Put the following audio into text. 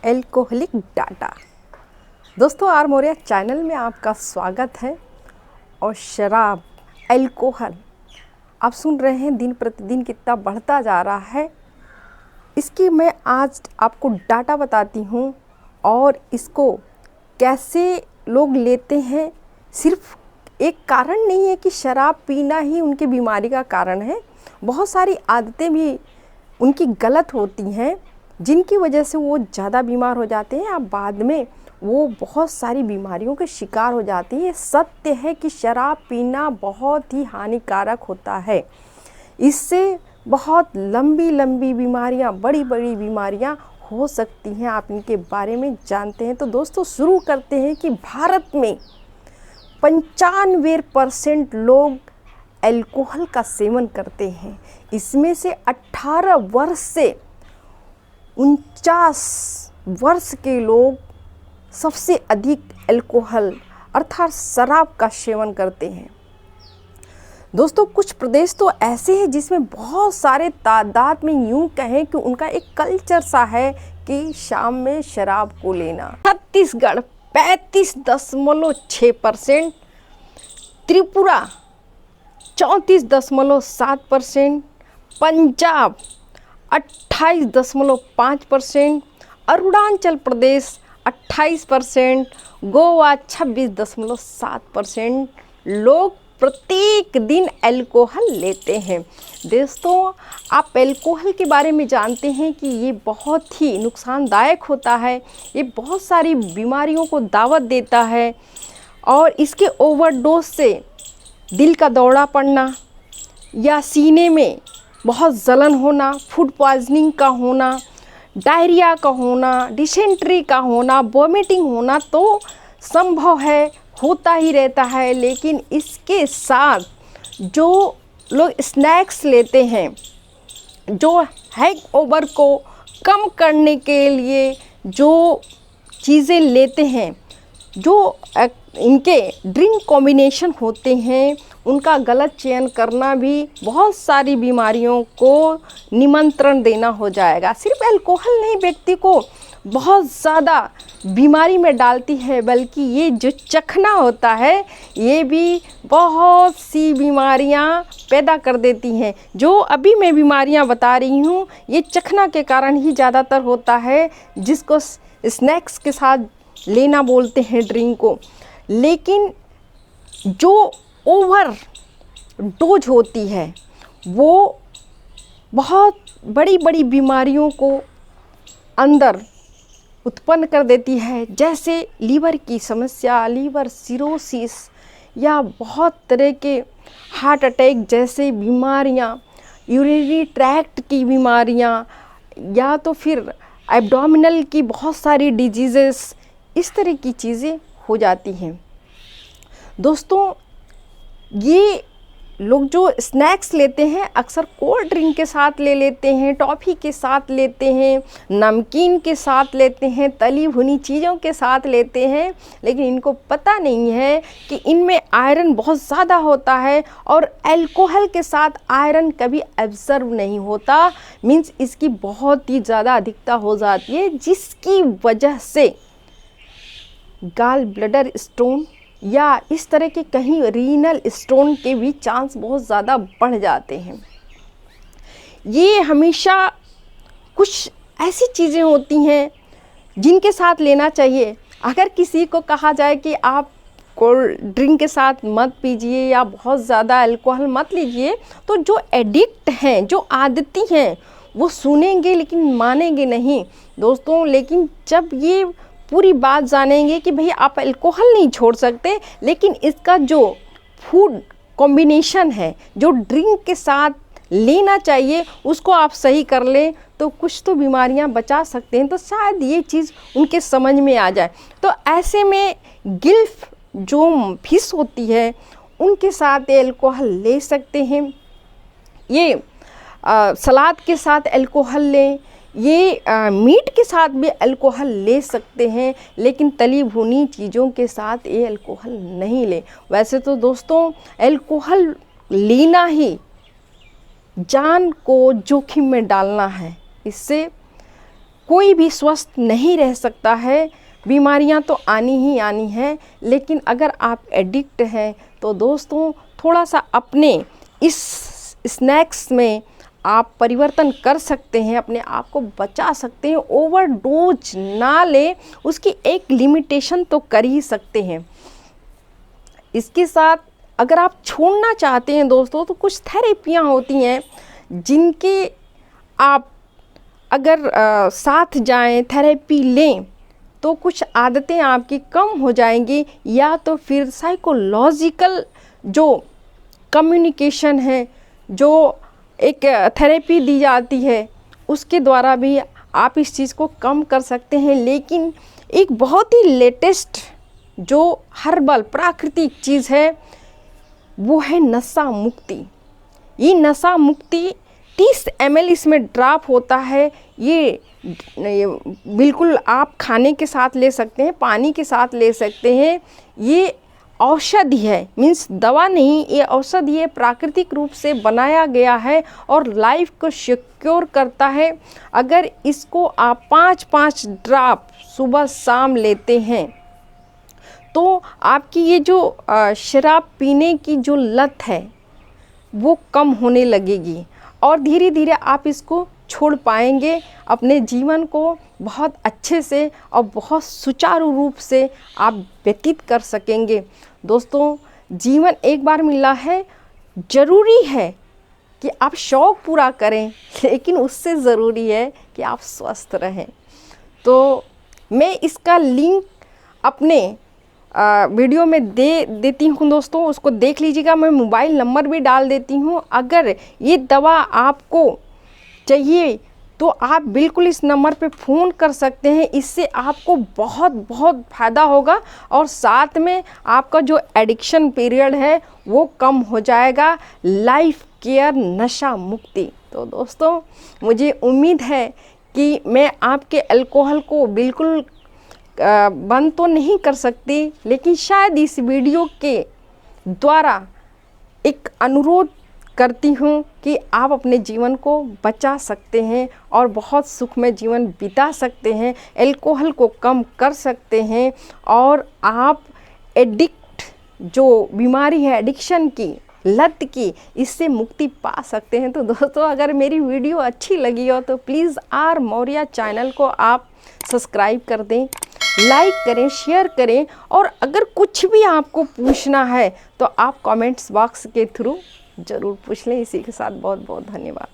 Alcoholic data. दोस्तों, are Maurya channel में आपका स्वागत है। और शराब, एल्कोहल आप सुन रहे हैं दिन प्रतिदिन कितना बढ़ता जा रहा है। इसकी मैं आज आपको डाटा बताती हूँ और इसको कैसे लोग लेते हैं। सिर्फ एक कारण नहीं है कि शराब पीना ही उनकी बीमारी का कारण है। बहुत सारी आदतें भी उनकी गलत होती हैं जिनकी वजह से वो ज़्यादा बीमार हो जाते हैं या बाद में वो बहुत सारी बीमारियों के शिकार हो जाती है। सत्य है कि शराब पीना बहुत ही हानिकारक होता है। इससे बहुत लंबी लंबी बीमारियां, बड़ी बड़ी बीमारियां हो सकती हैं। आप इनके बारे में जानते हैं। तो दोस्तों, शुरू करते हैं कि भारत में 95% लोग अल्कोहल का सेवन करते हैं। इसमें से 18 वर्ष से 49 वर्ष के लोग सबसे अधिक अल्कोहल अर्थात शराब का सेवन करते हैं। दोस्तों, कुछ प्रदेश तो ऐसे हैं जिसमें बहुत सारे तादाद में यूं कहें कि उनका एक कल्चर सा है कि शाम में शराब को लेना। छत्तीसगढ़ 35.6%, त्रिपुरा 34.7%, पंजाब 28.5%, अरुणाचल प्रदेश 28%, गोवा 26.7% लोग प्रत्येक दिन अल्कोहल लेते हैं। दोस्तों, आप अल्कोहल के बारे में जानते हैं कि ये बहुत ही नुकसानदायक होता है। ये बहुत सारी बीमारियों को दावत देता है और इसके ओवरडोज से दिल का दौरा पड़ना या सीने में बहुत जलन होना, फूड पॉइजनिंग का होना, डायरिया का होना, डिसेंट्री का होना, वॉमिटिंग होना तो संभव है, होता ही रहता है। लेकिन इसके साथ जो लोग स्नैक्स लेते हैं, जो हैंगओवर को कम करने के लिए जो चीज़ें लेते हैं, जो इनके ड्रिंक कॉम्बिनेशन होते हैं, उनका गलत चयन करना भी बहुत सारी बीमारियों को निमंत्रण देना हो जाएगा। सिर्फ अल्कोहल नहीं व्यक्ति को बहुत ज़्यादा बीमारी में डालती है, बल्कि ये जो चखना होता है ये भी बहुत सी बीमारियां पैदा कर देती हैं। जो अभी मैं बीमारियां बता रही हूँ ये चखना के कारण ही ज़्यादातर होता है, जिसको स्नैक्स के साथ लेना बोलते हैं ड्रिंक को। लेकिन जो ओवर डोज होती है वो बहुत बड़ी बड़ी बीमारियों को अंदर उत्पन्न कर देती है, जैसे लीवर की समस्या, लीवर सिरोसिस या बहुत तरह के हार्ट अटैक जैसे बीमारियां, यूरिनरी ट्रैक्ट की बीमारियां, या तो फिर एब्डोमिनल की बहुत सारी डिजीज़ेस, इस तरह की चीज़ें हो जाती हैं। दोस्तों, ये लोग जो स्नैक्स लेते हैं अक्सर कोल्ड ड्रिंक के साथ ले लेते हैं, टॉफ़ी के साथ लेते हैं, नमकीन के साथ लेते हैं, तली भुनी चीज़ों के साथ लेते हैं। लेकिन इनको पता नहीं है कि इनमें आयरन बहुत ज़्यादा होता है और अल्कोहल के साथ आयरन कभी एब्जर्व नहीं होता। मीन्स इसकी बहुत ही ज़्यादा अधिकता हो जाती है, जिसकी वजह से गाल ब्लडर स्टोन या इस तरह के कहीं रीनल स्टोन के भी चांस बहुत ज़्यादा बढ़ जाते हैं। ये हमेशा कुछ ऐसी चीज़ें होती हैं जिनके साथ लेना चाहिए। अगर किसी को कहा जाए कि आप कोल्ड ड्रिंक के साथ मत पीजिए या बहुत ज़्यादा अल्कोहल मत लीजिए, तो जो एडिक्ट हैं, जो आदती हैं, वो सुनेंगे लेकिन मानेंगे नहीं दोस्तों। लेकिन जब ये पूरी बात जानेंगे कि भाई आप अल्कोहल नहीं छोड़ सकते, लेकिन इसका जो फूड कॉम्बिनेशन है, जो ड्रिंक के साथ लेना चाहिए, उसको आप सही कर लें तो कुछ तो बीमारियां बचा सकते हैं। तो शायद ये चीज़ उनके समझ में आ जाए। तो ऐसे में गिल्फ जो फिश होती है उनके साथ अल्कोहल ले सकते हैं। ये सलाद के साथ अल्कोहल लें, ये मीट के साथ भी अल्कोहल ले सकते हैं, लेकिन तली भुनी चीज़ों के साथ ये अल्कोहल नहीं लें। वैसे तो दोस्तों, अल्कोहल लेना ही जान को जोखिम में डालना है। इससे कोई भी स्वस्थ नहीं रह सकता है, बीमारियां तो आनी ही आनी हैं। लेकिन अगर आप एडिक्ट हैं तो दोस्तों थोड़ा सा अपने इस स्नैक्स में आप परिवर्तन कर सकते हैं, अपने आप को बचा सकते हैं। ओवरडोज ना लें, उसकी एक लिमिटेशन तो कर ही सकते हैं। इसके साथ अगर आप छोड़ना चाहते हैं दोस्तों तो कुछ थेरेपियाँ होती हैं जिनके आप अगर साथ जाएं, थेरेपी लें तो कुछ आदतें आपकी कम हो जाएंगी, या तो फिर साइकोलॉजिकल जो कम्युनिकेशन है, जो एक थेरेपी दी जाती है, उसके द्वारा भी आप इस चीज़ को कम कर सकते हैं। लेकिन एक बहुत ही लेटेस्ट जो हर्बल प्राकृतिक चीज़ है वो है नशा मुक्ति। ये नशा मुक्ति 30 ml इसमें ड्रॉप होता है। ये बिल्कुल आप खाने के साथ ले सकते हैं, पानी के साथ ले सकते हैं। ये औषधि है, मीन्स दवा नहीं, ये औषधि है, प्राकृतिक रूप से बनाया गया है और लाइफ को सिक्योर करता है। अगर इसको आप 5-5 ड्रॉप सुबह शाम लेते हैं तो आपकी ये जो शराब पीने की जो लत है वो कम होने लगेगी और धीरे धीरे आप इसको छोड़ पाएंगे। अपने जीवन को बहुत अच्छे से और बहुत सुचारू रूप से आप व्यतीत कर सकेंगे। दोस्तों जीवन एक बार मिला है, ज़रूरी है कि आप शौक़ पूरा करें, लेकिन उससे ज़रूरी है कि आप स्वस्थ रहें। तो मैं इसका लिंक अपने वीडियो में दे देती हूँ दोस्तों, उसको देख लीजिएगा। मैं मोबाइल नंबर भी डाल देती हूँ। अगर ये दवा आपको चाहिए तो आप बिल्कुल इस नंबर पे फ़ोन कर सकते हैं। इससे आपको बहुत बहुत फ़ायदा होगा और साथ में आपका जो एडिक्शन पीरियड है वो कम हो जाएगा। लाइफ केयर नशा मुक्ति। तो दोस्तों मुझे उम्मीद है कि मैं आपके अल्कोहल को बिल्कुल बंद तो नहीं कर सकती, लेकिन शायद इस वीडियो के द्वारा एक अनुरोध करती हूँ कि आप अपने जीवन को बचा सकते हैं और बहुत सुखमय जीवन बिता सकते हैं, अल्कोहल को कम कर सकते हैं और आप एडिक्ट जो बीमारी है, एडिक्शन की, लत की, इससे मुक्ति पा सकते हैं। तो दोस्तों अगर मेरी वीडियो अच्छी लगी हो तो प्लीज़ आर मौर्या चैनल को आप सब्सक्राइब कर दें, लाइक करें, शेयर करें और अगर कुछ भी आपको पूछना है तो आप कमेंट्स बॉक्स के थ्रू ज़रूर पूछ लें। इसी के साथ बहुत बहुत धन्यवाद।